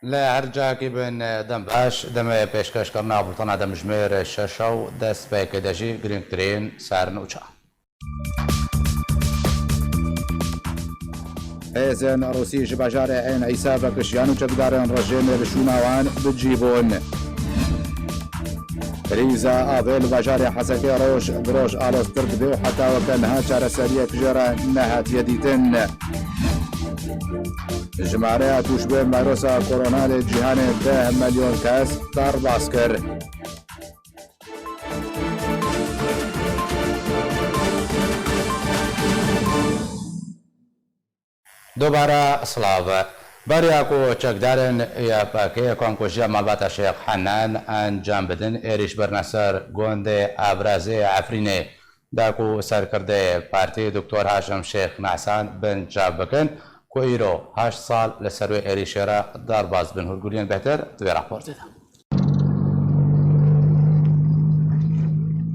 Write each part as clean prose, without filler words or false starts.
لا هرجع كيبن دم باش دم پیشکش کرنا بلطنا دم جمير ششو دست باك دجي جرين ترين سارن وچا هێزن ڕوسی ji bajarê ên Îsa vekişiyan û çekdarên rejimê li Şûnawan bicîbûn. Krîza avê li bajarê Hesekê roj bi roj aloztir dibe û heta weke niha çareseriyek jê re nehatiye dîtin. Jimareya tûşbên mayrosa korona lê cîhanê 10 milyon kes darbas kir. دوباره سلاو بریاکو چکدارن یا پاکی کنکوشیا مالبات شیخ حنان انجام بدن ایریش برنصر گوند ابرازی عفرینه داکو سرکرده پارتی دکتر هاشم شیخ نعسان بن جاب بکن کو ایرو 8 سال لسروی ایریش را دارباز بن هرگولین بهتر دوی راپورت ده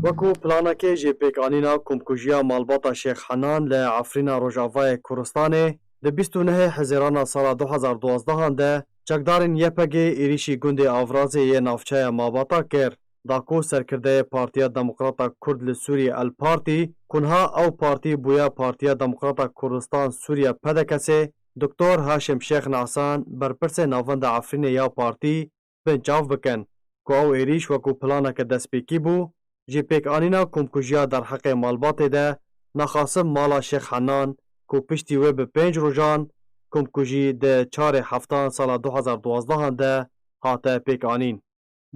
وەکو پلانەکەی ژێپێکانینا کۆمکوژیە ماڵباتە شێخ حەنان لە عەفرینە ڕۆژاڤایە کوردستانê di 29 hezêrana sala 2012 de çekdarên YPG êrişî gundê Avrazê yê navçeya Mabata kir. Dako serkirdeyê Partiya Demokrata Kurd li Sûriyê El Partî kunha ew partî bûye Partiya Demokrata Kurdistan Sûriya PDKSê Dr. Haşim Şêx Nasan berpirsê navenda Efrînê ya partî bin çav bikin ku ew êrîş wekû planeke destpêkî bû ji pêkanîna komkujiya derheqê Malbatê de naxasim mala Şêx Henan ku piştî wê bi 5 rojan komkujî di 4 heftan sala 2012 de hate pêkanîn.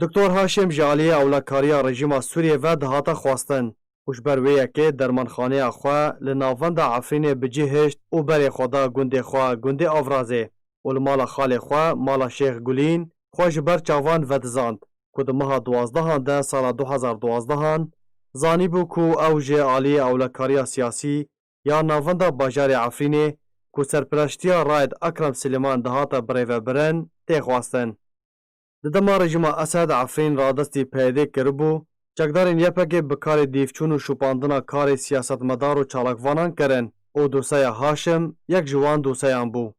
Dr. Haşim ji aliyê ewlekariya rejîma Sûriyê ve dihate xwastin û ji ber wê yekê dermanxaneya xwe li navenda Efrînê bicihişt û berê xwe da gundê xwe gundê Avrazê û li mala xalê xwe mala Şêx Gulîn xwe ji ber çavan vedizand ku di meha 12 de sala 2012 zanîbû ku ew jê aliyê ewlekariya siyasî ya navenda bajarê Efrînê ku serpirashtiya Raed Ekrem Silêman dihate birêvebirin tê xwastin. Di dema rejima Esed Efrîn radestî peyedê kiribû, çekdarên YPG bi karê dîvçûn û şûpandina karê siyasetmedar û çalakvanan kirin û doseya Haşim yek ji wan doseyan bû.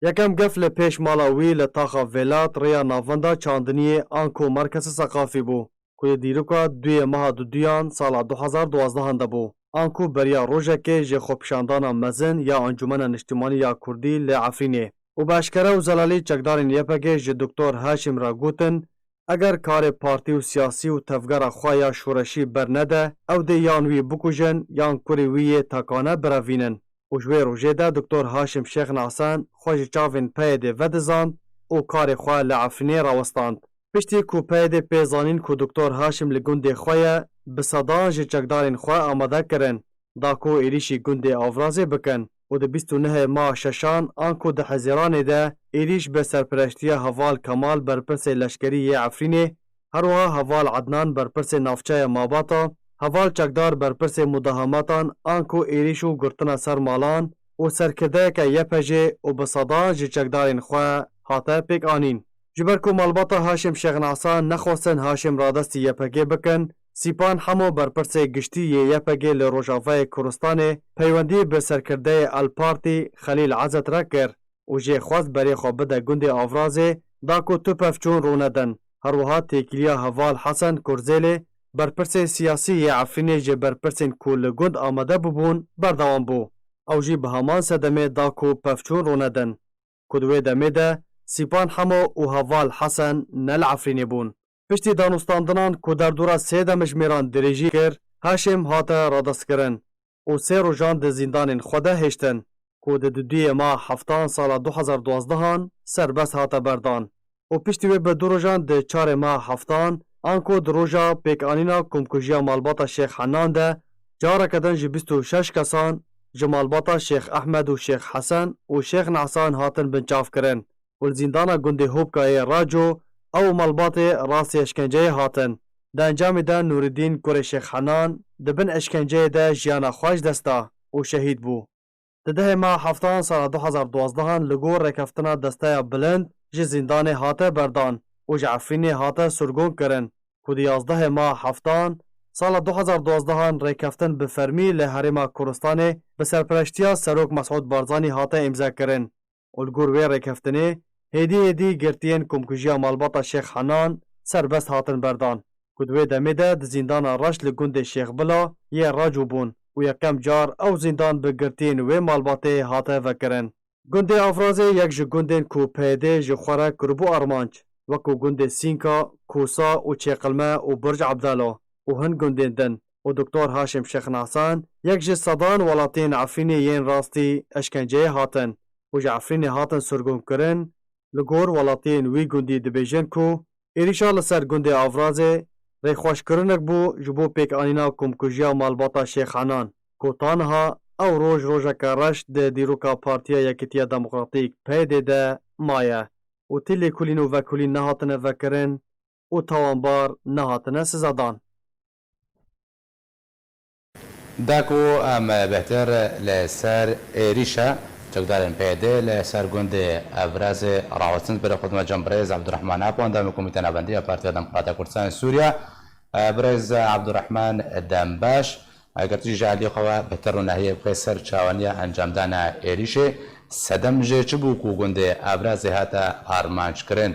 Yekem gef li pêş mala wî li taxa Velat rêya navenda çandiniyê an ku merkeza seqafî bû ku li dîroka duyê meha duyan sala 2012 de bû. an ku beriya rojekê ji xwepişandana mezin ya Encûmena Niştimanî ya Kurdî li Efrînê û bi eşkere û zelalî çekdarên YPG ji Dr. Haşim re gotin eger karê partî û siyasî û tevgera xwe ya şoreşî bernede ew dê yan wî bikujin yan kurê wî yê tekane birevînin û ji wê rojê de Dr. Haşim Şêx Nasan xwe ji çavên peyedê vedizand û karê xwe li Efrînê rawestand. Piştî ku peyedê pê zanîn ku Dr. Haşim li gundê xwe ye bi sedan ji çekdarên xwe amade kirin da ku êrişî gundê Avrazê bikin û di 29 maha şeşan an ku di hezêranê de êrîş bi serpirashtiya Heval Kemal berpirsê leşkerî yê Efrînê herwiha Heval Ednan berpirsê navçeya Mabata Heval çekdar berpirsê mudahematan an ku êrîş û girtina ser malan û serkirdeyeke YPG û bi sedan ji çekdarên xwe hate pêkanîn. Ji ber ku malbata Haşim Şêx Nasan nexwestin Haşim radestî YPG bikin Sîpan hemû berpirsê giştî yê YPG li Rojavayê Kurdistanê peywendî bi serkirdeyê El Partî Xelîl Ezet re kir û jê xwest berê xwe bide gundê Avrazê da ku tu pevçûn rûnedin. Herwiha têkiliya Heval Hesen Kurzêlê berpirsê siyasî yê Efrînê ji berpirsên ku li gund amade bibûn berdewam bû. Ew jî bi heman sedemê da ku pevçûn rûnedin. Ku di wê demê de Sîpan hemû û Heval Hesen ne li Efrînê bûn. Piştî danûstandinan ku derdora sê de mijmêran dirêjî kir, Haşim hate radestkirin û sê rojan di zîndanên xwe de hêştin ku di duyê maha heftan sala 2012 serbest hate berdan û piştî wê bi du rojan di 4 maha heftan an ku di roja pêkanîna komkujiya malbata Şêx Henan de careke din ji 26 kesan ji malbata Şêx Ehmed û Şêx Hesen û Şêx Nasan hatin binçavkirin û li zîndana gundê Hopkayê Raco ew malbatê rastî eşkenceyê hatin. Di encamê de Nûreddîn Kurê Şêx Henan di bin eşkenceyê de jiyana xwe ji dest da û şehîd bû. Di dehê maha heftan sala 2012 li gor rêkeftina desteya bilind ji zîndanê hate berdan û ji Efrînê hate surgûn kirin ku di 11 maha heftan sala 2012 rêkeftin bi fermî li Herêma Kurdistanê bi serpirashtiya Serok Mesûd Barzanî hate îmzakirin û li gor wê rêkeftinê هێدی گرتیên komkujiya malbata Şêx Henan serbest hatin berdan ku di wê demê de di zîndana reş li gundê Şêxbila yê racûbûn û yekem car ew zîndan bi girtiyên wê malbatê hate vekirin. Gundê Afrazê yek ji gundên ku pêdê ji xwe re kiribû armanc wekû gundê Sînka, Kûsa û Çêqilme û Burj Ebdelo û hin gundên din û Dr. Haşim Şêxnasan yek ji sedan welatiyên Efrînê yên rastî eşkenceyê hatin û ji Efrînê hatin surgûnkirin li gor welatiyên wî gundî dibêjin ku êrişa li ser gundê Afrazê rêxweşkirinek bû ji bo pêkanîna komkujiya malbata Şêx Henan ku tanha ew roj rojeka reş di dîroka Partiya Yekîtiya Demokratîk PYD de maye û tî lêkolîn û vekolîn nehatine vekirin û tawanbar nehatine sizadan. داكو ام بهتر لسر ريشا تقدر بيدي لسر جند ابراز راوسن بر خدمه جمبريز عبد الرحمن ابو اندام كوميتي نابنديه بارتيا ديمقراطيه كردستان سوريا برز عبد الرحمن دمباش اگر تيجي علي خوا بهتر نهيه بخسر چاوانيا انجام دانا ريشه سدم جه چبوكو جند ابراز هاتا ارمانچ کرن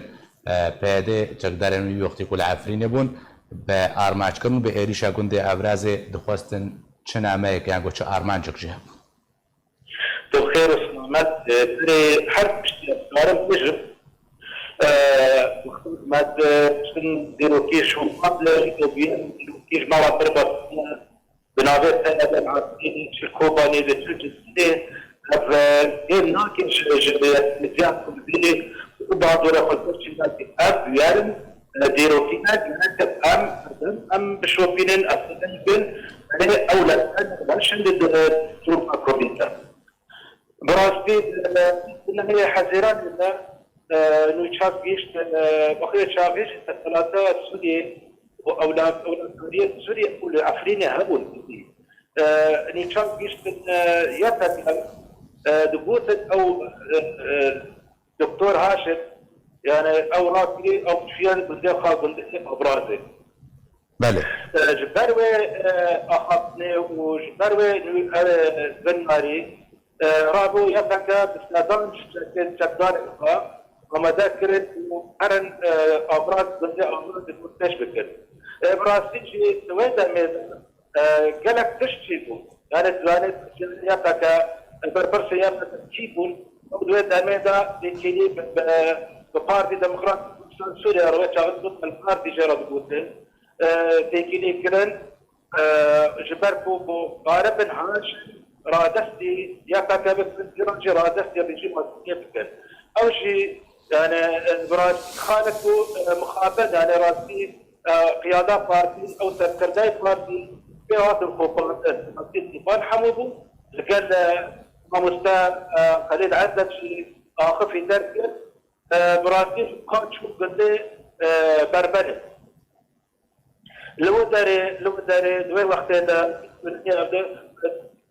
بيدي تقدر يوختي كل عفرين بون به ارمانچ کرن به ريشا جند ابراز دخواستن چه نامه که انگو چه آرمانجک جه تو خیر و سلامت برای هر پشتی افکارم بجم مد چون دیروکیش هم قبل دیروکیش مواتر بنابه سند العاصمين شركوباني لتركستي و این ناکن جبهه مزیان کردی وبعض رخصت شدت اب یارم دیروکینا جنت ام بشوفینن اصلا بین أولى عشان الظروف الكوفيد براسبي إن هي حزيران إنه نشاف جيش بقية شافيش الثلاثة سوريا وأولاد سوريا سوريا والعفرين هبول نشاف جيش يبدأ دبوت أو دكتور هاشم يعني أو راسي أو شيئا بندق بندق أبرازي بله جبروي أخذني وجبروي زناري رابو يفكا بسنادان شكدان إخوة وما ذاكرت وقرن أبراز بندي أبراز المتش بكر براسي شي سويدا ميزا قالك تشتيبو يعني زواني يفكا بربرس يفكا تشيبون ودويدا ميزا ديكيلي ببارتي ديمقراطي سوريا رويت شاغل البارتي جرى بوتين تيكيلي كرن جبركو بو غاربن هاش رادستي يا كاتب جرانجي رادستي رجيم يفكر او شيء يعني براس خالكو مخابز يعني راسي قيادة بارتي او سكرداي بارتي في هذا الخوفات استيفان حمودو قال ماموستا خليل عدد شيء اخف في درك براسي قاتشو قد بربنه لو داري دوي وقت هذا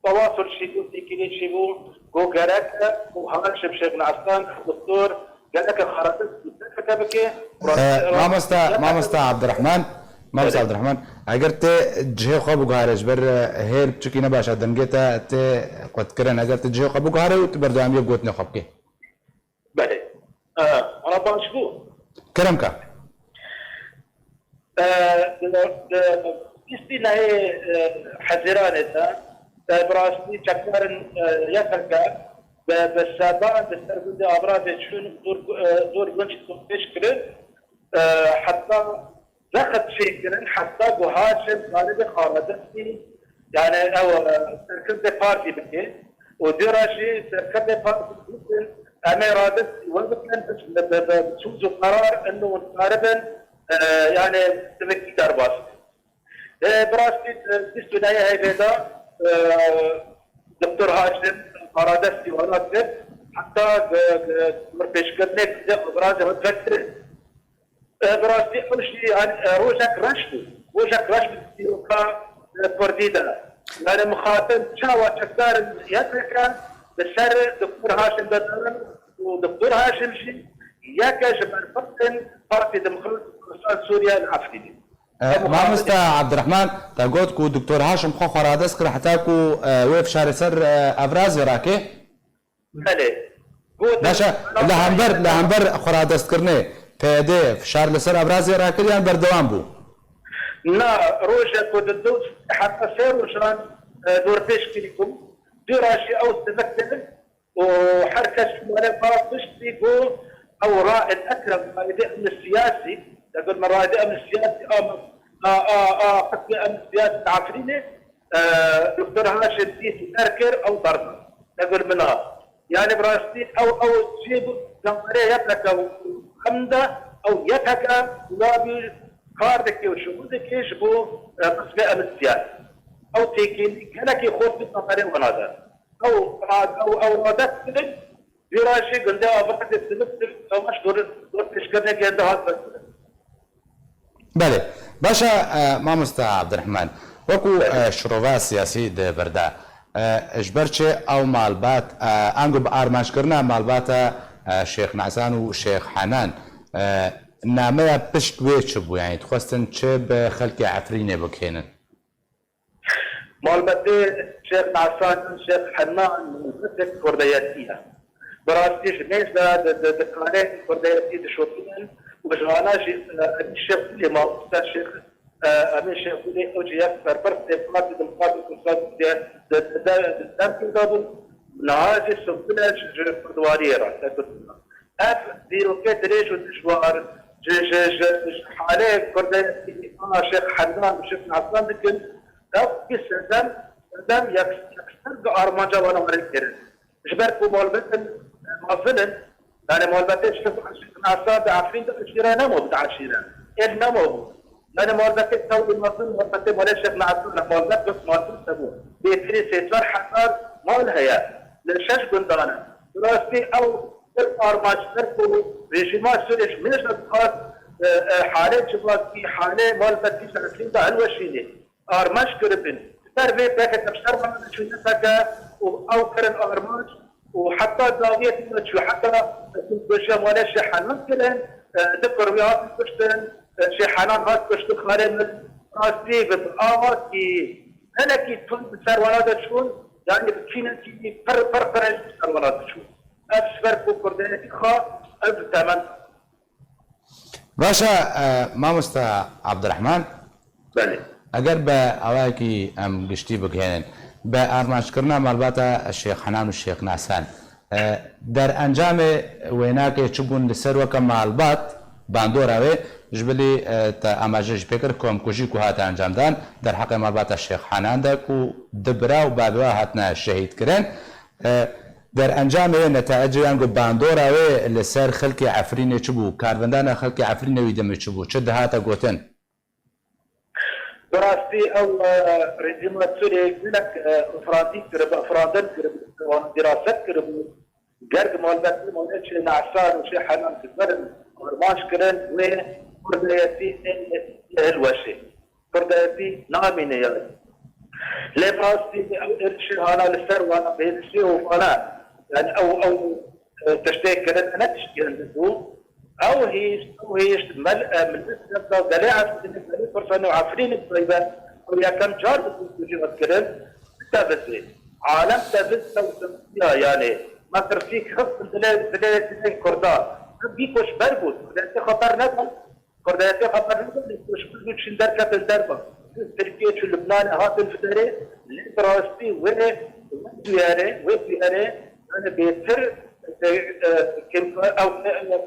تواصل شيبو تيكيني شيبو جو جارك وحمل شبشب نعسان دكتور قالك خرطت كتبك مامستا عبد الرحمن مامستا عبد الرحمن اگر ته جه خو بغارج بر هير چکی نباشه دنگتا ته قد کرن اگر ته جه خو بغاره و بردام یه گوت نه خبکه بله انا بانشبو كرمك كيستينا هي حزيران إذا براسي شكرا يفرقا بالسابان بالسرقود أبراز يشون دور بنش تشكر حتى ذخت شكرا حتى بهاشم غالب خارجتي يعني أو سركب بارتي بكي ودراشي سركب بارتي أنا رادت وقتنا بتشوز قرار إنه غالبا يعني تمكي درباس براسي تستنايا هاي بيدا دكتور هاشم مرادستي وراتب حتى مربيش قدنك براسي متفكر براسي كل شيء عن روجك رشد يوكا برديدا يعني مخاطب شاوى شكدار يدركا بسر دكتور هاشم بدرن ودكتور هاشم شيء ياكا جبر فتن بارتي ديمقراطي سوريا العفريني مامستا عبد الرحمن تقول كو دكتور هاشم خو خرادس كر حتى كو ويف شهر سر ابراز راكي بله باشە لە هەمبەر خۆرادەستکردنێ پێدێ فشار لەسەر ئەبرازی ڕاکردیان بەردەوام بوو. نا روجا كود الدوس حتى سير وشان نوربيش كليكم دراسي او تمثل وحركه شماليه باطش بيقول او رائد اكرم رائد امن السياسي يقول من رائد امن السياسي قسم امن السياسي عفريني دكتور هاشم ديس تركر او ضربه يقول منها يعني براستي او تجيب جمهوريه يبلك او خمده او يتكا لابي كاردك وشهودك يجبو قسم امن السياسي او تيكين كانك يخوض بالنظرين ونظر او رادات سلم براشي قلنا وقت السلم او مش دور تشكرنا كان ده هذا بله باشا مامۆستا عەبدوڕەحمان وەکو شرۆڤا سیاسی دەبەردا ژبەرچێ ئەو ماڵبات ئەنگۆ بە ئارمانجکردنا ماڵباتە شێخ ناسان و شێخ حەنان نامەیە پشت وێ چ بوو یانی دخواستن چ بە خەڵکی عەفرینێ بکێنن مالباتي شيخ نعسان شيخ حنان مثل كردياتية براستيش ميزة دكانات كردياتية دشوطين وجوانا الشيخ اللي ما الشيخ امين شيخ اللي اوجي يكثر برس ديمقراطي كردستان دام كردابل نهاجي سبنا كردواريرا اف ديروكيت ريجو دشوار حالي كردياتية شيخ حنان وشيخ نعسان دكن في سلام يكسر أرمجة وأنا مريض جبرت مولبتن مثلا يعني مولبتن شوف عصاب عفرين تشيرة نمو بتعشيرة إيه نمو أنا مولبتن تسوي مثلا مولبتن ولا شيخ نعسون مولبت بس مولبتن سبوا بيتري سيسار حصار مالها يا لشاش قندانا دراسي أو أرمجة تركوا رجيمات سوريش منش نتخاص حالة جبلات في حالة مولبتن شرسين ده هالوشيني آرماش كربن تربي باكت نفسر من شو نسكا أو كرن آرماش وحتى زاوية شو حتى بشام ولا شحن مثلا ذكر وياك كشتن شحنان هات كشت خارج من راسي بالآوات كي أنا كي تون بسر ولا شون يعني بكينا كي فرق بسر ولا شون أفسر كوردينتي خا أف تمن باشا مامۆستا عەبدوڕەحمان بله ئەگەر بە ئەوایەکی ئەم گشتی بگهێنن بە ئارمانجکردنا ماڵباتە شێخ حەنان و شێخ ناسان دەرئەنجامێ وێناکێ چ بوون لەسەر وەکە ماڵبات باندۆراوێ ژبلی ئاماژەش پێکرد کۆمکوژی و هاتە ئەنجامدان دەرحەقی ماڵباتە شێخ حەناندەک و دبرا و بابەوە هاتنە شەهیدکردن دەرئەنجامێ نەتائجیان گو باندۆراوێ لەسەر خەڵکی عەفرینێ چ بوو کاربەندانە خەڵکی عەفرینەوی دەمێ چ بوو چ دەهاتە گوتن براستي او ريجيمات سوريا يقول لك افرادي كرب افرادن كرب دراسات كرب قرب مالبات مالش نعسان وشي حنان كبرن ورماش كرن وكردياتي الوشي كردياتي ناميني يعني لي براستي او ارشي انا للسر وانا بيرشي وانا يعني او تشتيك كرن انا تشتي عندو او هيش ملء من الاسلام دليعه من فرصه عفرين الطيبه ويا كم جار بتجي مثلا تبذل عالم تبذل يعني ما ترفيك خف دليل كردان بيكوش بربوت انت خطر نزل كردان خطر نزل مش بتقول شن دركه الدربه تركيا شو لبنان هات الفدري الدراستي وين انا بيتر او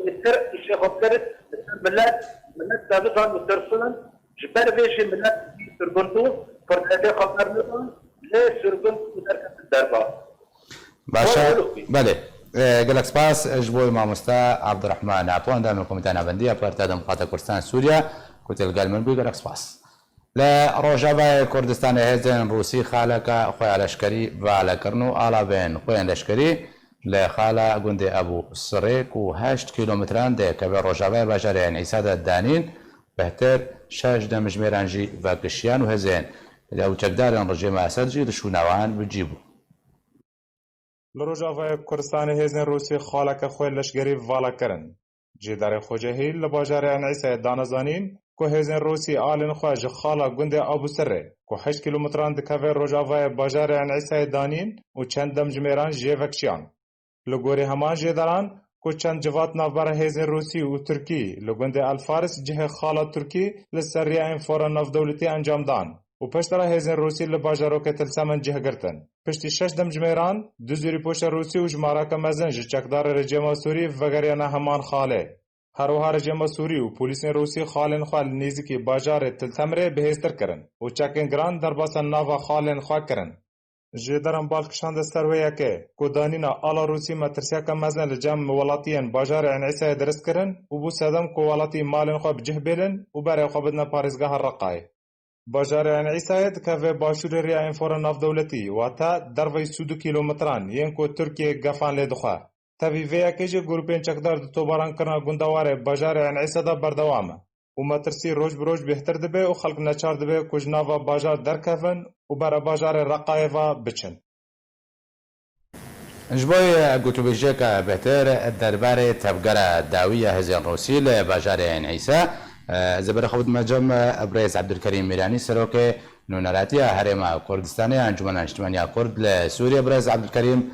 يصير الشيخ وكرت ملات سابقا مترسلا جبر بيش ملات سرقنتو فرداتي خطر نظام ليه سرقنتو مدركة الدربة باشا بله قالك سباس جبوي مامۆستا عەبدوڕەحمان عەپۆن دامە کۆمیتانە بەندیە پارتیا دموکراتە کوردستان سووریا کوتێلگەل من بووی قالك سپاس لە ڕۆژاوای کوردستانی هێزن ڕووسی خالەکە خۆیان لەشکری ڤالەکردن و ئاڵابێن خۆیان لەشکری لە خالە گوندێ ئەبوو سڕێک و 8 کیلۆمتران دێ کە بە ڕۆژاوای باژارەیان ئیسادە دانین بەهتر 6 دەمژمێرانژی ڤاگشیان و هەزێن لە ئەوچەکدارن ڕژێمە ئەسەدجی ڕشووناوان بجی بوو لە ڕۆژاوای کوردستانی هێزن ڕووسی خاڵەکە خۆی لەشگەری ڤالەکردن جێدارێ خۆجەهیل لە باژارەیان ئیسایە دانەزانین کو هێزن ڕووسی ئالین خۆ ji خاڵە گوندێ ئابوسەرێ کو 8 کیلۆمتران dikeve rojavayê bajarê Enîsayê danîn û çend demjimêran jê vekşiyan. لگوری همان جدران کو چند جوات نافبر هیزن روسی و ترکی لگوند الفارس جه خالا ترکی لسریع این فورا ناف دولتی انجام دان و پشترا هیزن روسی لباجارو که تلسمن جه گرتن پشتی 6 دم جمیران دو زوری پوش روسی و جمارا که مزن جه چکدار رجیم سوری وگریانا همان خاله هروها رجیم سوری و پولیس روسی خالن خوال نیزی باجار تلتمره بهستر کرن و چکن گران در باسن ناوا خالن خواه کرن جدران بالکشان دسترویه که کودانینا آلا روسی مترسیا که مزن لجام ولاتیان باجار انعیسه درست کرن و بو سدم که ولاتی مالن خواه بجه بیلن و برای خواه بدنا پارزگاه الرقای باجار انعیسه دکوه باشور ریا انفور ناف دولتی و تا دروی 100 کیلومتران ین که ترکیه گفان لیدخواه تاویویا که جه گروپین چکدار دو توباران کرنا گندواره باجار انعیسه دا بردوامه و مترسی روز بروز بهتر دبه و خلق نچار دبه کجناوا باجار درکفن و برا باجار رقایوا بچن. جبوی گوتوبیجه که بهتر درباره تفجر داویه هزین روسی لباجار انعیسه زبر خود مجمع ابرز عبدالکریم میرانی سروک نونراتی هرم کردستان انجمن اجتماعی کرد لسوریا ابرز عبدالکریم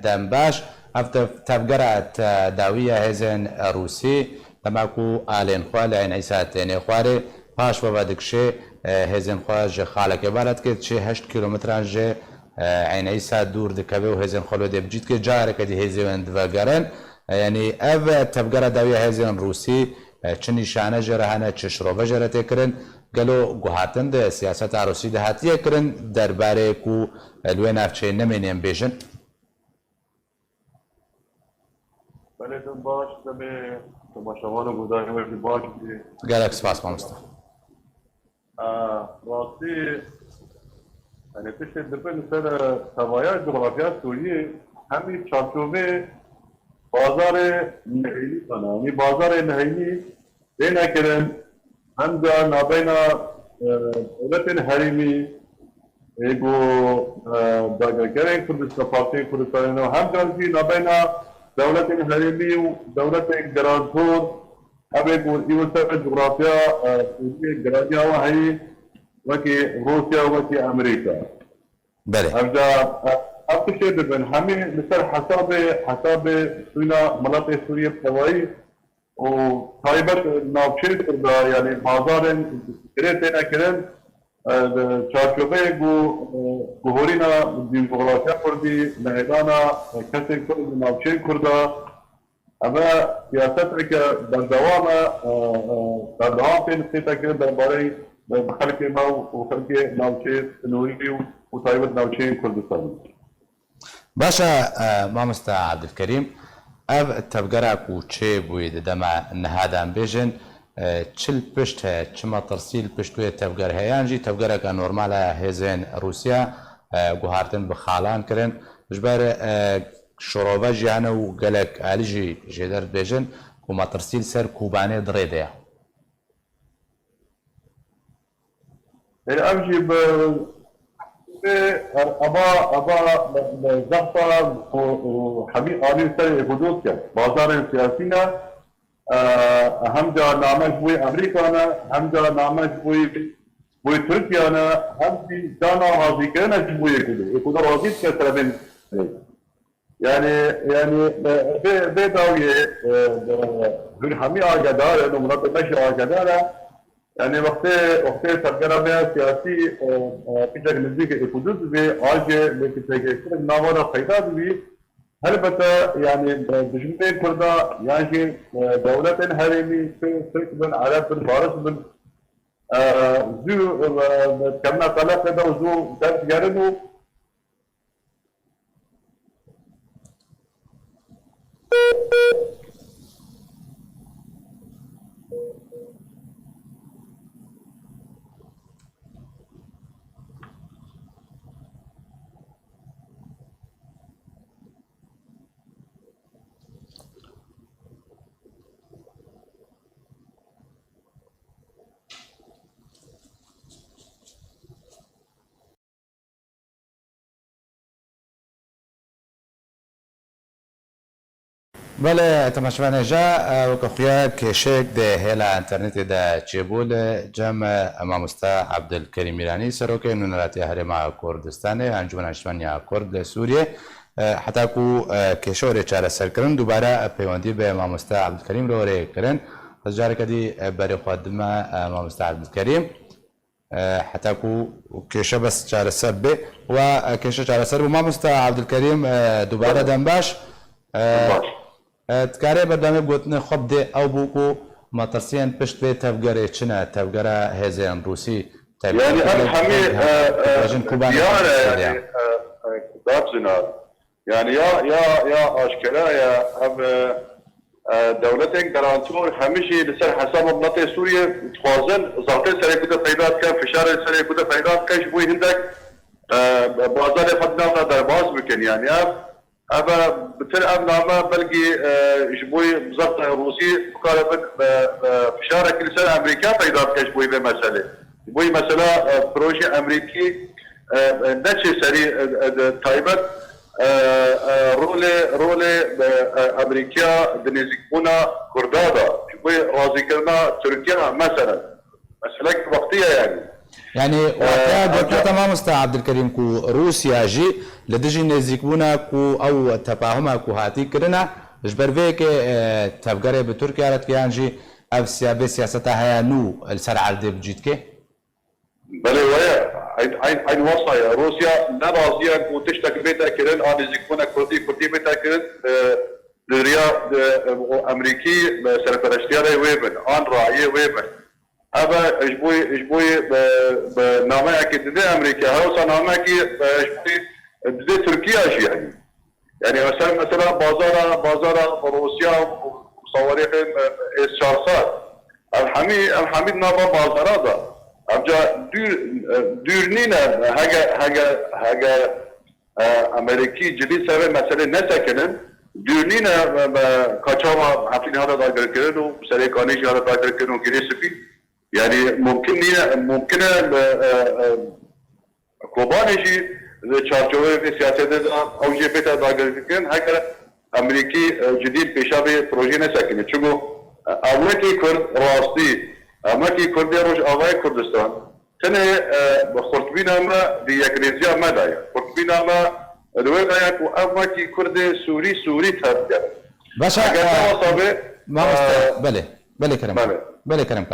دنباش افت تفجر داویه هزین روسی تماكو آلين خوال عين عيسى تاني خواري باش وبادكشي هزين خوال جي خالك عبارت كي تشي 8 كيلومتران جي عين عيسى دور دكابي وهزين خلو دي بجيت كي جارك دي هزين دفاقرن يعني اف تفقر داوية هزين روسي چني شانه جرهانه چشروبه جرته کرن قالو قوهاتن ده سياسة روسي ده هاتيه کرن درباره كو الوين افچه نمينين بيشن بلدن باش دمه تماشاوان بودن وقتی باش بودی گلک سپاس مامستا راستی یعنی پیش دبن سر سوایای جغرافیا سوریه همین چارچوبه بازار نهینی کنه یعنی بازار نهینی بین کرن هم جا نابینا دولت حریمی ایگو داگرگرین کردستان پارتی کردستان هم جا کی نابینا دولت حریمی و دولت گرانتور ابي يوسف جغرافيا في جغرافيا وهي وكي روسيا وكي امريكا بله ابدا ابتشي بن همي مثل حساب سوينا مناطق سوريا بتوعي وطيبت ناوشيت يعني بازار كريتنا كرن چارچوبه گوهورینا جغرافیا کردی مهدانا کسی کرد ناوچه کرده اما سیاست که در دوام پیدا کرد درباره خلق ما و خلق ناوچه نوری و طایبت ناوچه کردستان باشا مامستا عبدالکریم اف تفجر کوچه بوید دم نهادم بیشن چل پشت چما ترسیل پشتوی تفجر هیانجی تفجر که نورمال هزین روسیا گوهارتن بخالان کرن جبر شروبه جیانه و گلک علیجی جدر بیشن کما ترسیل سر کوبانه دریده امشي ابا زغطه وحبيب قانون سري حدود كان بازار سياسينا هم جا نامش بوي امريكا انا هم جا نامش بوي تركيا انا هم في دانا راضي كان بوي كده راضي كثر من يعني بيداوي حمي اجدار انه مناطق مش اجدار يعني وقت سرگرم سیاسی پیشک نزدیک حدود و آج لیکن نامونا پیدا بھی البته يعني دشمن کردا يعني دولت حريمي في من عرب بن فارس بن زو كنا طلق ده وزو ده جارنو بله تماشاوان جا وكخويا كشيك ده هلا انترنت ده تشيبول جمع مامستا عبدالكريم میرانی سروک نونراتی هرما کردستان انجمن اجتماعی کرد سوریه حتاکو کێشەوەرێ چارەسەرکردن دووبارە پەیوەندی بە مامۆستا عەبدولکەریم لەوەرەیەکردن جارێکەدی بەرێخواردنمە مامۆستا عەبدولکەریم حتاکو کێشە بەس چارەسەر بێ و کێشە چارەسەر بوو مامۆستا عەبدولکەریم دووبارە دەم باش تکارێ بەردەمێ گوتنە خۆ بدێ ئەو بووکو مەترسیان پشت بێ تەفگەرێ چنە تەفگەرە هێزیان رووسی يعني أنا حمي يعني يا أشكالها يا أم دولتك درانتور همشي لسر حساب مناطق سوريا تخوازن زارتين سري كده فايدات كان فشار سري كده فايدات كاش بوي هندك بازار خدنا درباز بكن يعني أبا بتر أبنا بلقي شبوي بزرط روسي قال فشار كل سنة أمريكا فايدات كاش بوي بمسألة بوي مسألة بروجي أمريكي نتشي سري تايبت رولي أمريكا دنيزيكونا كردادا بوي رازي كرنا تركيا مثلا مسألة وقتية يعني وقتها قلت تمام مستر عبدالكريم كو روسيا جي لدجي نزيكونا كو أو تفاهمها كو هاتي كرنا جبرفيك تفقري بتركيا رتكيانجي أف سياستها هيا نو السرعة دي بجيتكي بله ويا عين وصايا روسيا نرازيا وتشتك بيتا كرن آن زيكونا كردي بيتا كرن للرياض أمريكي سرپرشتياري ويبن آن راعية ويبن أبا إجبوي بنامه أكيد دي أمريكا هوسا نامه أكيد إجبوي دي تركيا شي يعني مثلا بازار روسيا وصواريخ إسشارسات الحميد نابا بازارات ده أبجا دورنينا هاجا أمريكي جديد سبب مسألة نسكنن دورنينا كاتشاما حفلين هذا داخل كرنو وسري كانيش هذا داخل كرنو كريسبي يعني ممكن كوبانيجي چارچوبه سیاست او جبهه داخل كرن هاجا أمريكي جديد بيشابه بروجي نسكنن چونكو أولكي كرد راستي اما کی کردی روش آوای کردستان تنه خورتبین اما دی یکریزیا مدایا خورتبین اما دوی دایا کو اما کی کردی سوری تربیت باشه اگر نواسابه بله کرم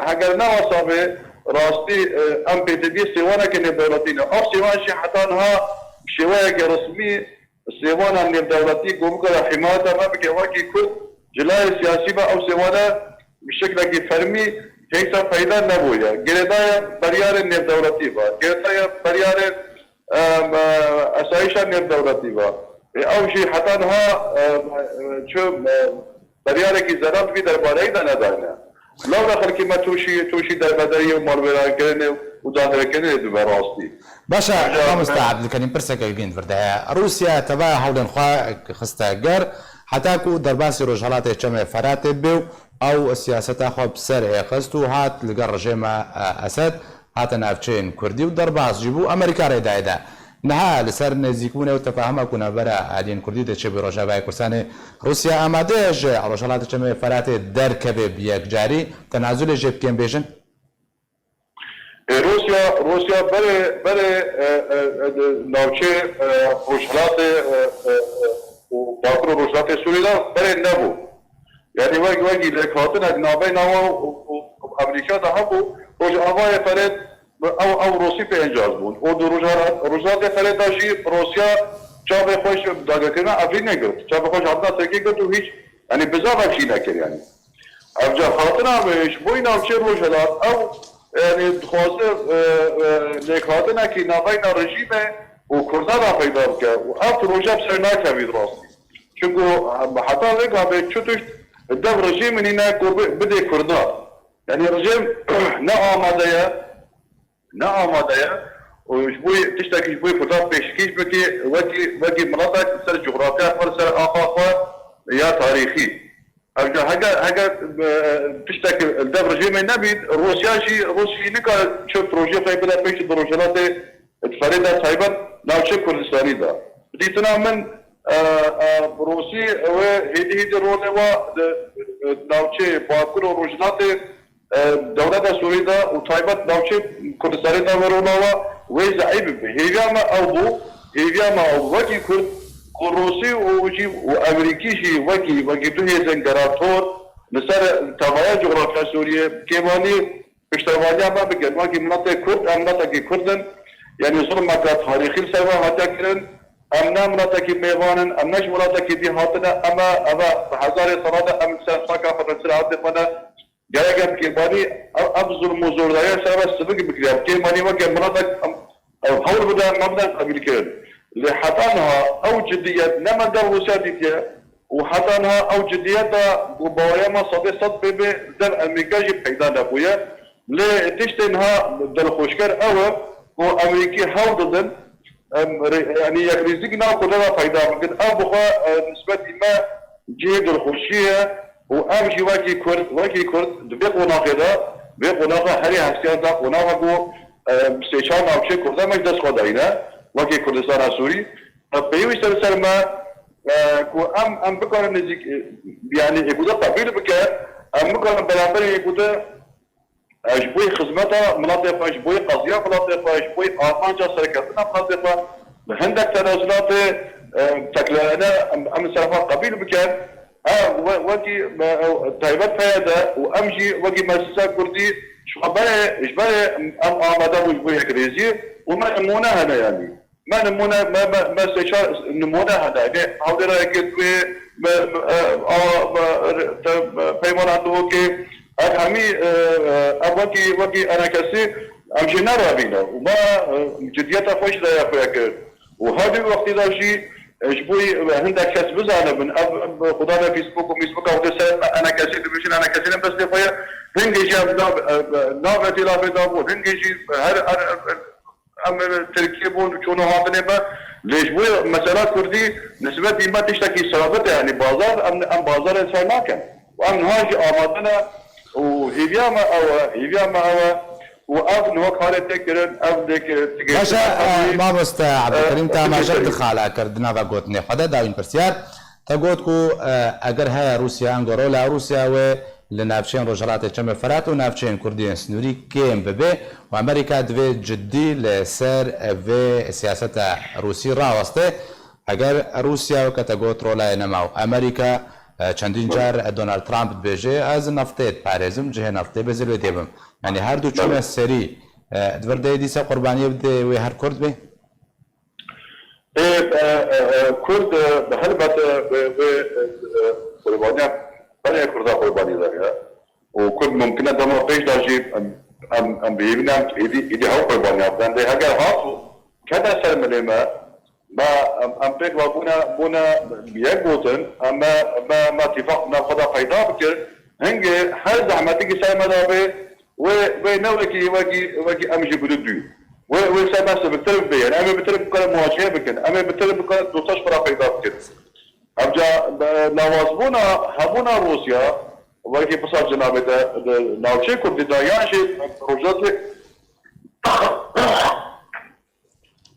اگر نواسابه راستی ام پیتدی سیوانا که نیم دولتینه او سیوان شی حتی انها شوایه که رسمی سیوانا نیم دولتی گم کرده حمایت اما بگه واکی کرد جلای سیاسی با او سیوانا بشكل فرمي هيك فايدة نبويا جريدايا بريار النيم دولتي با جريدايا بريار أسايشا النيم دولتي با أو شيء حتى انها شو بريار كي زراب في درباري دا ندانا لو دخل كما توشي درباري ومالويرا كرنه وظاهر كرنه دوباره راستي باشا مامۆستا عەبدولکەریم پرسێکە گرینڤردەیە رووسیا تەبا هەوڵێن خوا خستە گەر حتاکو دەرباسی ڕۆژهەڵاتی چەمێ فەراتێ بێ و ئەو سیاسەتا خۆ بسەر هێخست و هات لەگەڵ ڕژێمە ئەسەد هاتە ناوچەیەن کوردی و دەربازی بوو ئەمریکا ڕێدایدا نەها لەسەر نێزیکبوونێ و تەفاهمە کوونەبەرە ئالین کوردی دەچێت بە ڕۆژاوای کوردستانی رووسیا ئامادەیەژ ڕۆژهەڵاتی چەمێ فەراتێ دەرکەبێ بەیەکجاری تەنازولێ ژێ بکەن بێژن روسيا بري نوچه روشلات وباكرو روشلات سوريا بري نبو يعني واجي لكاتنا نابي نوا وامريكا ده هبو روج هواي فرد او روسي في انجاز بون او روجات فرد داشي روسيا جاب خوش داغكنا افرين نگرت جاب خوش حتى تركي تو هيچ يعني بزاف شيء نكر يعني ابجا خاطرنا مش بوين نوچه روشلات او يعني خواسته لكاتنا كي نابين رژیم و کردها پیدا کرد و افت روجا بسر نکردید راستی چونکو حتی لگه به چطور دو رژیم اینه بده کردها یعنی رژیم نه آماده و شبوی تشتاکی شبوی فرصت پیشکیش بکی وکی مناطق سر جغرافیا پر سر آخا یا تاریخی اگر تشتاکی دو رژیم نبید روسیه نکارد چه پروژه بده پیش دروجلات فريدة صاحبا ناوچه كردستاني دا بديتنا من روسي وهيدي رول و ناوچه باكر روجنات دولة سوريا دا وصاحبا ناوچه كردستاني دا ورونا و وزعيب هيجا ما أوضو إيجاما وكي كرد روسي وأمريكي شي وكي تهي زنجراتور نصر تبايا جغرافيا سوريا كيماني اشتغاليا ما بكن وكي مناطق كرد مناطق كردن يعني ظلم تاريخي سوا هذا كرن أمنا مناطق ميغان أمناش مناطق دي هاتنا أما هزار صلاة أم ساكا فرنسا هاتنا جاية كيماني أبزر مزور دايا سوا سبق بكريم كيماني وكي مناطق حول بدا مبدا قبل كرن لحطانها أو جدية نما در وسادتها وحطانها أو جدية بوايا ما صد بيبي در أمريكا جي بحيدا لابويا لتشتنها در خوشكر أو وأمريكي حاول يعني يكريزيقنا كلها فايدة ممكن أبوها نسبة ما جيد الخوشية وأمشي واكي كرد بيقو ناقضة بيقو ناقضة هري هستيان دا وناقضو بسيشان أو شيء كرده مش دست خداينا واكي كردستان سوري بيوي سر ما كو أم بكون نزيك يعني يقوده قبيل بك أم بكون برابر يقوده أجبوي خدمتها مناطق أجبوي قضية مناطق أجبوي آفانجا سركتنا مناطق هندك تنازلات تكلنا أم سرفا قبيل بك وكي تايبات فيدا وأمجي وكي مؤسسة كردي شبه أم آماده وجبوي كريزي وما نمونا هنا يعني ما نمونا ما استشار نمونا هنا يعني هذا رأيك بيمان عنده كي أهمي وكي أنا كسي أمشي نرى بينا وما جديتها فوش لا يأكل وهذا وقت ذا شيء شبوي عندك كسب زانه من خدانا فيسبوك أو تسأل أنا كسي تبيشين أنا كسي بس لفيا هنجي جاب ناب اتلاف دابو هنجي هر ام تركيبون شنو هذا ما ليش بو مسألة كردي نسبة ما تشتكي سرابته يعني بازار ام بازار انسان ما كان وام هاج آمادنا وهيبيا ما وأب نوك هذا تكرن أب ذيك باشا ما بست عبد الكريم تا ما جد خاله كردنا بقولتني خدا داين برسيار تقولكو أجر هاي روسيا أنجرو لا روسيا و لنافشين رجالات كم فرات ونافشين كرديين سنوري كيم ببي وأمريكا دوي جدي لسر في سياسة روسي راوسته أجر روسيا وكتقول رولا إنما أمريكا چندین جار دونالد ترامپ بيجي از نفتيت بارزم جه نفته بزلو ديبم يعني هر دو چون سري دورده ديسا قربانيه بده و هر كرد به كرد بهلبت قربانيه بلا كرد قربانيه ده وكل ممكن دم بيش داجي ام بيبنا ايدي هو قربانيه ده اگر هاتو كذا سر ملما ما ام بيك بونا بيجوتن اما ما اتفاقنا خدا فايده بكر هنجي هل زعمتك سايما دابي ونولكي وكي امشي بدو وسايما بترب بي يعني اما بترب كل مواجهه بكن اما بترب كل دوتاش برا فايده بكر ابجا نوازبونا هبونا روسيا وكي بصار جنابه ده ناوشي كنت دا يعني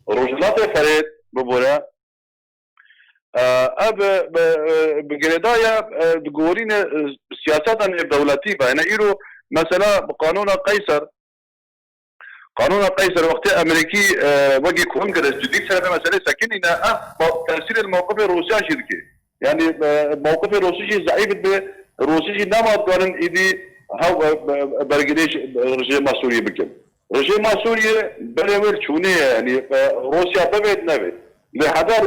روجلات فريد ببورا اب بجريدايا تقولين سياسات دولتي بين ايرو مثلا بقانون قيصر وقت امريكي وجي كونغرس جديد سنه مساله سكننا تاثير الموقف الروسي شركه يعني موقف الروسي ضعيف الروسي نما قانون ايدي هاو برجليش رجيم سوريا بكل رجيم سوريا بريول شوني يعني روسيا ببيت نبي لحدا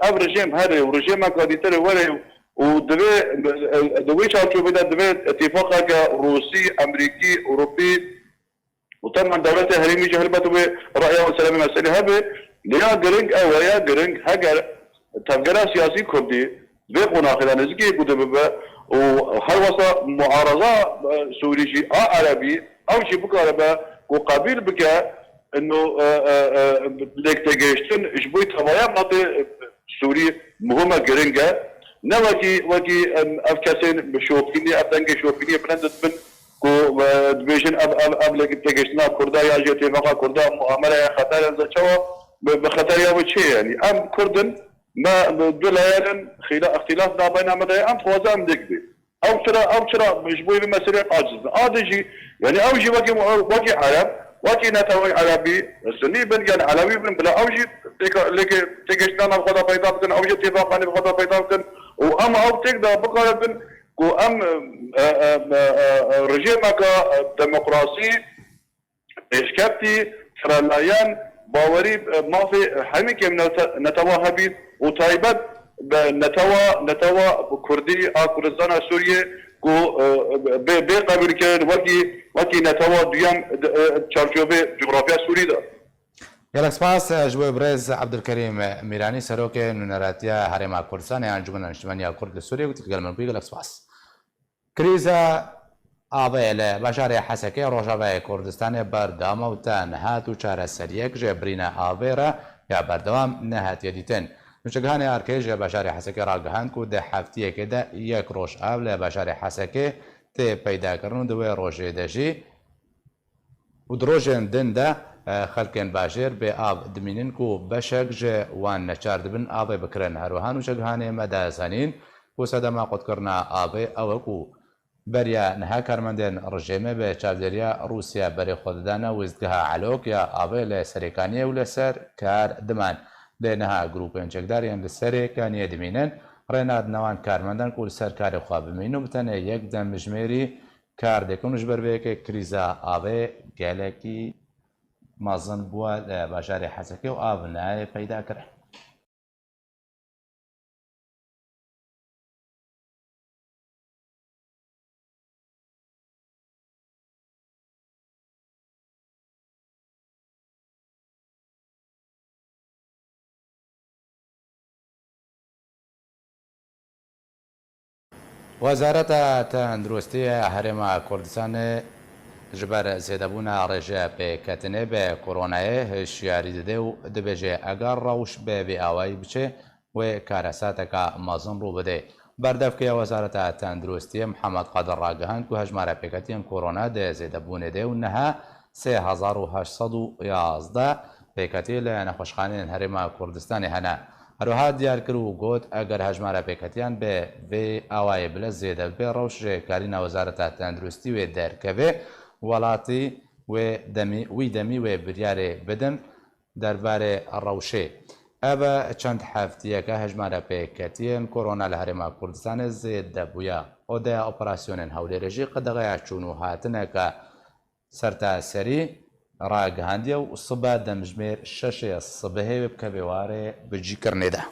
رجيم هذا ورجيم قاديتر ولا ودوي شاوتو بدا دبي اتفاق روسي امريكي اوروبي وطبعا دولة هريمي جهلبتو برأيها وسلامي مسألة هبه ليا جرينج او يا جرينج هجر تفجير سياسي كردي بيقونا خلال نزكي بدا وهل وصل معارضة سوري عربي او شي بك عربي وقابل بك انه ليك تجيشتن جبوي تمايا مناطق سوري مهمة جرينجا وكي افكاسين بشوفيني ابدنجي شوفيني بلندت من كو دبيشن اب ليك تجيشتنا كردا يا جيتي مقا كردا مؤامرة خطر زچوا بخطر يا وشي يعني ام كردن ما دولايرن اختلاف ما بين مدى ام توازن دقبي او ترى مجبوي بمسألة عاجز عادجي يعني اوجي وكي عرب وكي نتوي عربي سني بن يعني علوي بن بلا اوجي تيكشنا بخدا فايدا بن اوجي اتفاق عن بخدا فايدا بن وام او تيك دا بقى بن وام رجيمك ديمقراطي اشكابتي سرلايان باوري ما في حمي كم نتوا هبي وتايبت نتوا كردي كردستان سوريا کو به قبول کرد وکی نتوا دویم چارچوبه جغرافیا سوری دا. گلک سپاس جوی برز عبدالکریم میرانی سروک نونراتیا هرما کردستان انجمن اجتماعی کرد سوریه گفت گل من گلک سپاس. کریزا آبیل بشار حسکی روجاوی کردستان بردام و تنهات و چهار سریک جبرین آبیرا یا بردام نهات یدیتن. نوشگهان ارکیج بشار حسکی را گهاند که ده هفتیه که ده یک روش آب لبشار حسکی تی پیدا کردن دوی روشه دژی و دروژن دن ده خلکن باشیر به آب دمینن که بشک ج وان نچارد بن آب بکرن هروهان نوشگهان مدازانین و صدما قد کرنا آب او کو بریا نها کارمندن رژیمه به چاودریا روسیا بری خوددان وزدگاه علوک یا آب لسریکانی و لسر کار دمان لنها گروپن چکدارین لسری کانی دمینن رناد نوان کارمندان کل سر کار خواب بمینو بتنه یک دم مجمری کار دکنوش بر به که کریزا آبه گلکی مازن بوا باشار حسکی و آب نه پیدا کرد. وزارت تندرستی هرما کردستان جبر زیدبونا رجع به کتنه به کرونای هشیاری داده و دبیجه اگر روش به بیاوی بچه و کارسات که مازن رو بده. بردف که وزارت تندرستی محمد قادر راگهاند که هجمار پیکتین کرونا ده زیدبونه ده و نها 3811 پیکتی لنخوشخانه هرما کردستان هنه. هروها دیار کرو گوت اگر هجمار پیکتیان به وی آوای بلا زیده به روش کارین وزارت تندرستی و درکوه ولاتی و دمی و بریار بدن درباره روشه. ابا چند هفتیه که هجمار پیکتیان کرونا لهرما کردستان زیده بویا او ده اپراسیون هولی رژی قدغه چونو هاتنه که سرتا سری راگهاندیه و صبح دمجمیر شش صبحه بکه بیواره بجی کرنه ده.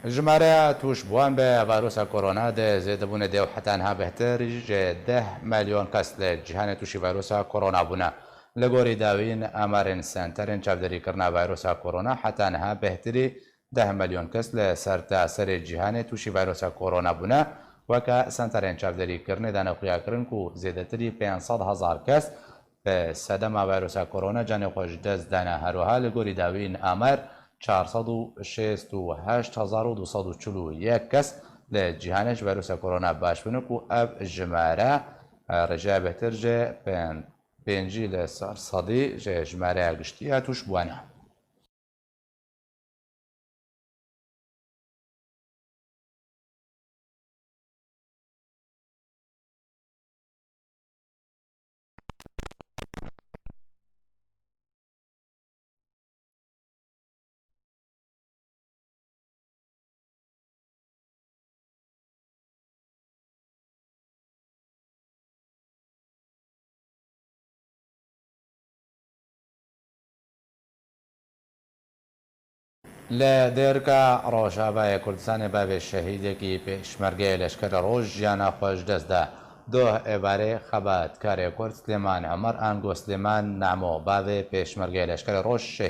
جماره توش بوان به ویروس کرونا ده زیده بونه ده و حتی انها بهتر 10 میلیون کس لجهان توشی ویروس کرونا بونه. لگوری داوین امارن سنترن چاودری کرنا ویروس کرونا حتی انها بهتری 10 میلیون کس لسرتا سر جهان توشی ویروس کرونا بونه و که سنترن چاودری کرنه دانه خویا کرن که زیده تری 500,000 کس به صدم ویروس کرونا جان خوش دست دانه هروها لگوری داوین امار 468,241 کس لجهانش ویروس کرونا باش بونه که اب جماره رجع بهتر جه پنجی لسر صدی جماره گشتیه توش بوانه. لدرکا روشاوای کردستان باب شهیدی که پیشمرگه لشکر روش جانا خوش دست ده دو عباره خبات کار کرد سلیمان عمر انگو سلیمان نعمو باب پیشمرگه لشکر روش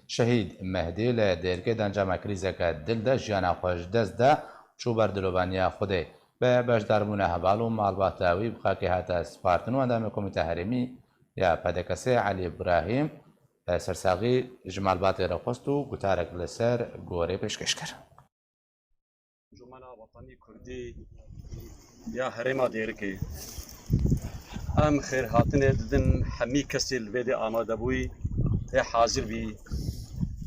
شهید مهدی لدرکه دنجام کریزه که دل ده جانا خوش دست ده چو بردلوبانیا خوده به بجداربون هبالو مالباتاوی بخاکی حتی سپارتن و اندام کمیته هرمی یا پدکسه علی ابراهیم سرساغی جمال باتی را خواست و گوتارک لسر گوره پیشکش کرد. جمعنا وطنی کردی یا هرما دیرکی ام خير هاتنه ددن حمي كسي الفيدي آماده بوي هي حاضر بي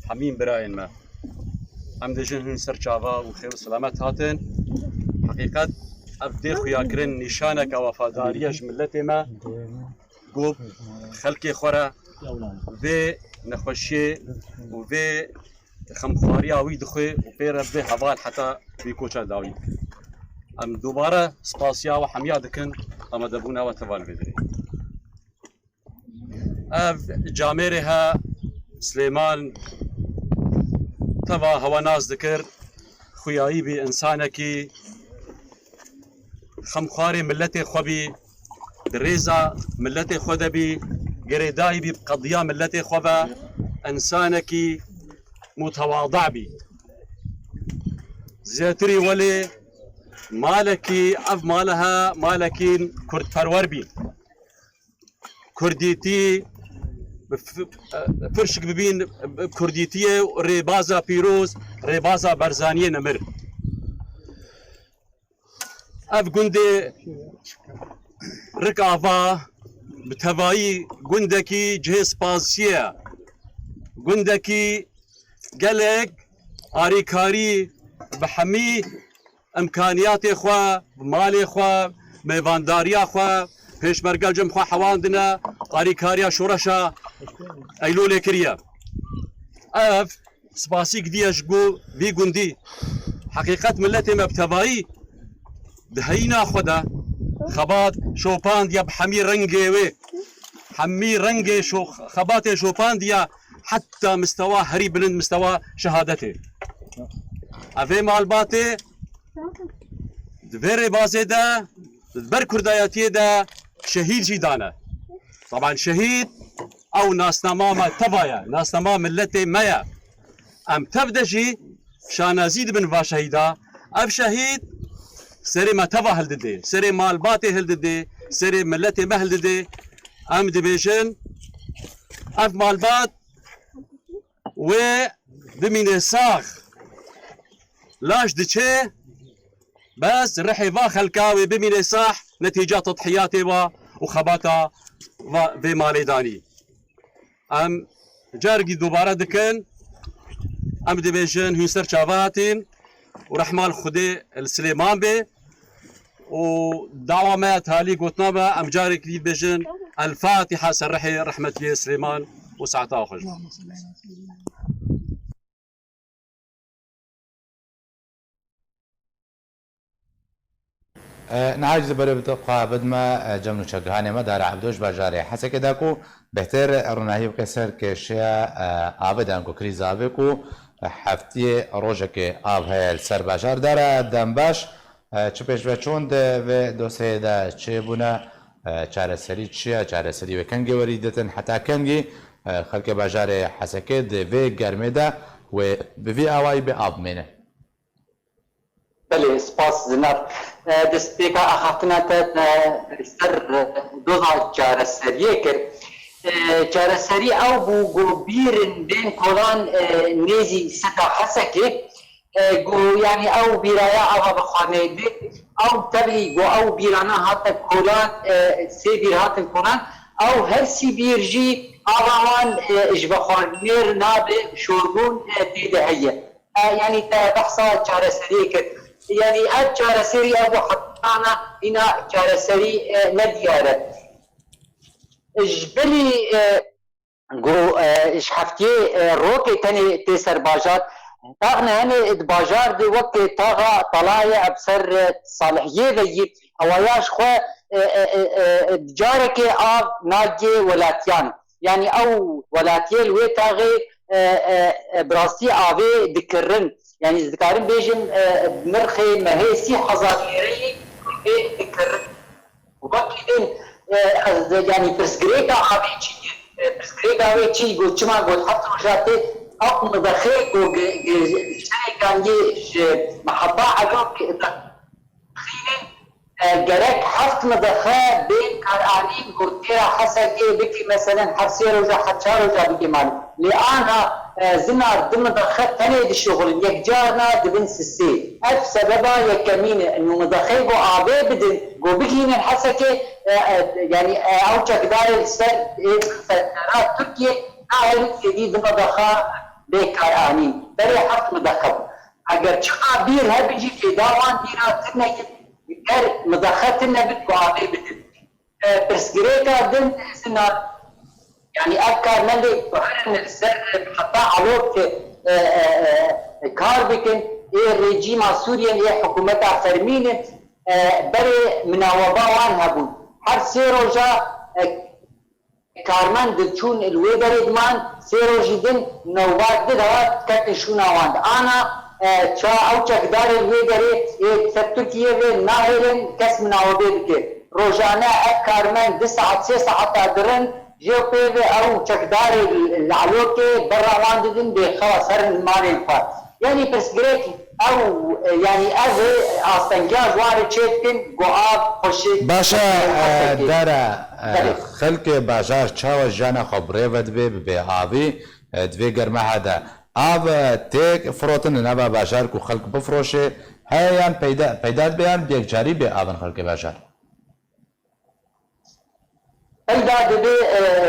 حمين براين ما ام دجن هن سر چاوا و خير سلامت هاتن حقيقت افدي خويا كرن نشانك وفاداريش ملتي ما قوب خلقي خورا في نخوشي و في خمخاريا وي دخوي و بير في حوال حتى في كوچا داوي ام دوباره سپاسیا و حمیا دکن اما دبونا و توان بدري اف جاميرها سليمان توا هوا ناز ذكر خوياي بي انسانكي خمخاري ملتي خوبي دريزا ملتي خودبي قريداي بي بقضية ملتي خوبا انسانكي متواضع بي زيتري ولي مالكي اف مالها مالكين كرد پرور بي كرديتي فرشك ببين كرديتي ريبازا بيروز ريبازا برزانية نمر اف قندي ركافا بتهوائي قندكي جهاز بازية قندكي قلق آريكاري بحمي امكانيات خوا مال خوا ميوانداريا خوا پێشمەرگە جەم خوا حەواندنە ئاریکاریە شۆڕەشە ئەیلۆلێ کریە ئەف سپاسی گدیەش گو بی گوندی حقیقەت ملەتێمە بتەڤایی دهەینا خۆدا خەبات شۆپاندیە بحەمی ڕەنگێ وێ حەمی ڕەنگێ خەباتێ شۆپاندیە حتى مستوى هري بلند مستوى شهادته ئەvê مالباتێ دڤێ رێبازێ دا بەر کوردایەتیە دا شهيد جيدانا طبعا شهيد او ناسناماما تبايا ناسناما ملتي مايا ام تبدجي شانازيد بن فاشهيدا اب شهيد سري ما تبا هلددي سري مالباتي هلددي سري ملتي ما هلددي ام دبيجن اف مالبات و بمين ساخ لاش دچه بس رحي با خلكاوي بمين صاح نتيجة تضحياتي وخباتا في ماليداني ام جارقي دوباره دكن ام دبيجن هنسر شافاتين ورحمال خدي السليمان بي ودعوة ما تالي قوتنا با ام جارك دي بيجن الفاتحة سرحي رحمة بي سليمان وساعتها خج نعاجز بري بتبقى بدما جمنو شقهاني ما دار عبدوش باجاري حسا كداكو بهتر روناهي بكسر كشيا آبدان كو كريز آبكو حفتي روجك آب هاي السر باجار دارا دنباش چه پیش و چون ده و دوسه ده چه بونا چاره سری چیه چاره سری و کنگی وریدتن حتی کنگی خلق باجار حسکه ده و گرمه ده و بوی آوائی به آب مینه بله سپاس زنار دستیکا اخافتنا تا سر دوزا چاره سریه کرد چاره سری او بو گو بیرن بین کلان نیزی ستا حسکه گو یعنی او بیرایا او بخوانه دی او تبعی گو او بیرانا حتی کلان سی بیر حتی کلان او هر سی بیر جی آوان اش بخوانیر نابه شورگون دیده هیه یعنی تا بحثا چاره سری کرد يعني أجار سري أبو حطانا هنا جار سري نديارة إجبلي جو إش حفتي روكي تاني تسر باجات تاغنا هني باجار دي وقت تاغا طلايا بسر صالحية ذي أوياش خو جارك آب ناجي ولاتيان يعني أو ولاتيل وي تاغي براستي آوي دكرن يعني ذكرين بيجن بنرخي ما هي 6000 ليرة ذكر وباقي يعني برسكريكا حبيتشي برسكريكا ويتشي يقول كما قلت حتى رجعتي أقوم بدخيك وشيء كان يجي محطة عقب خيني جرك حفت مدخل بين كارانين قلت حسن إيه بكي مثلا حفصي رجع حتشار رجع بكي مال لأنا زنار دم ضخت تاني دي شغل يكجارنا دبن سسي اف سببا يكمين انه مضخي بو عابي بدن جو بكين الحسكة يعني او تقدار السر فترات تركيا اهل جديد مضخا بيكار آمين بري حق مضخب اگر چقا بير هبجي في داوان ديراتنا يكر مضختنا بدو عابي بدن برسكريكا دن زنار يعني أفكار من اللي بحرن السر حتى علوك كاربكن الرجيم السوري اللي حكومتها فرمين بري مناوبة وان هبون هر سيروجا كارمان دلچون الويدر ادمان سيروجي دن نوبات دهات كتشونا واند انا چا او چکدار الويدر تركيا ناهرن كس مناوبة بك روجانا كارمان 2 ساعات 3 ساعات درن جو بيبي او چکدار العلوكي برا وانددن بخلاص هر المال الفات يعني برسكريك او يعني از استنجاز وارد چيتكن قواب خوشي باشا دارا خلق باجار چاو جانا خبره ود به آبی دوی گرمه هدا آب تیک فروتن نبا باجار کو خلق بفروشه هیان پیداد بیان بیک جاری به آبن خلق باجار پیدا دبی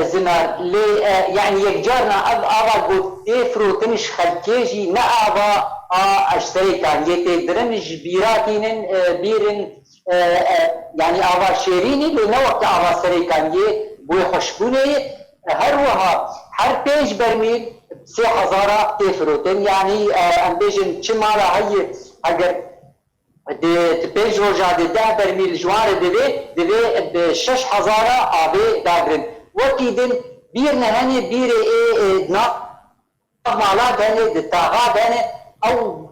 زنار لی يعني يكجارنا آبا قد تفروتنش خلقيجي نا آبا اشتريكان يتدرنج بيراتين بيرن يعني آبا شيريني لنا وقت آبا سريكان بوي خشبوني هر وها هر بيج برميل 3000 تفروتن يعني امبيجن چمالا هي اگر تبيج روجا ده برميل جوار دبي 6000 آبي دابرن وقتی دن بير نهاني بير نا مالا دهنه دتاغا دهنه او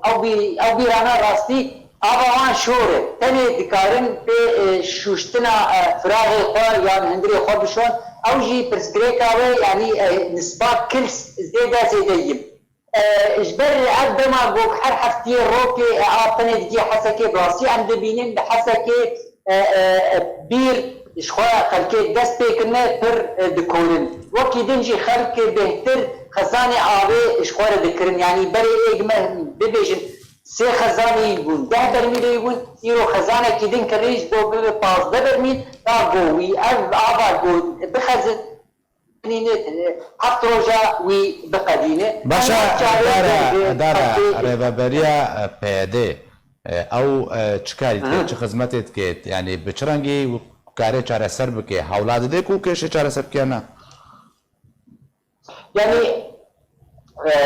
بیرانا راستی آبوان شوره تنه دکارن به شوشتنا فراغ خواه یا هندری خواه بشون او جی پرسکریکاوه یعنی نسبات کل زیده یم اجبر عبدما گوک هر هفتی روکه آبتنه دیگه حسکه براسی ام دبینن حسکه بیر اشخواه خلقه دست بکنه پر دکورن وکی دنجی خلقه بهتر خزانه آبه اشخواه دکرن یعنی بری اگمه ببیجن 3 خزانه يقول 10 برميل يقول يرو خزانه كيدن كريج بو ب 15 برميل دا قوي ابا قول بخزن حتى رجا وي بقدينه باشا دارا ريبابريا بيدي او چكاري چه خدمتت كيت يعني بچرنگي كاري چاره سر بكي حولاد دي کو كيش چاره سر كينا يعني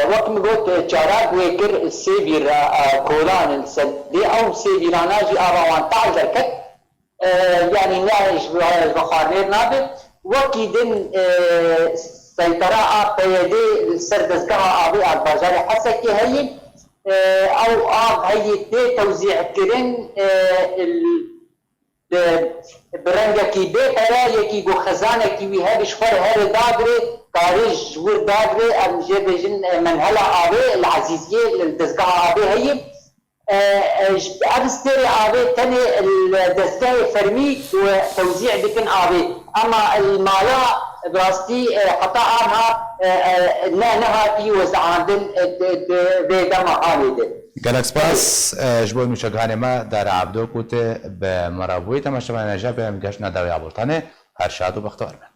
وقت ما قلت جارات ويكر السيبير كولان السدي او سيبيرانا جي ابوان تعال دركت يعني نعيش بخارنير نابل وكي دن سيطرة بيدي السردزقها ابي البازار حسكي هي او هي دي توزيع كرن برنگا کی بے پرا یکی گو خزانه کی وی هبش خور هر دادره کارج ور دادره ام جبجن منهلا آبه العزيزيه للدزقه آبه هي ابستري آبه تاني الدزقه فرمي وتوزيع بكن آبه اما المالا براستي حتى عنها نها في وزعاندن بيدما آبه گلکس پاس جبوی مشاگهان ما در عبدو کوت به مرابوی تماشاوان نجا به امگشت نداوی عبورتانه هر شاد و بختار من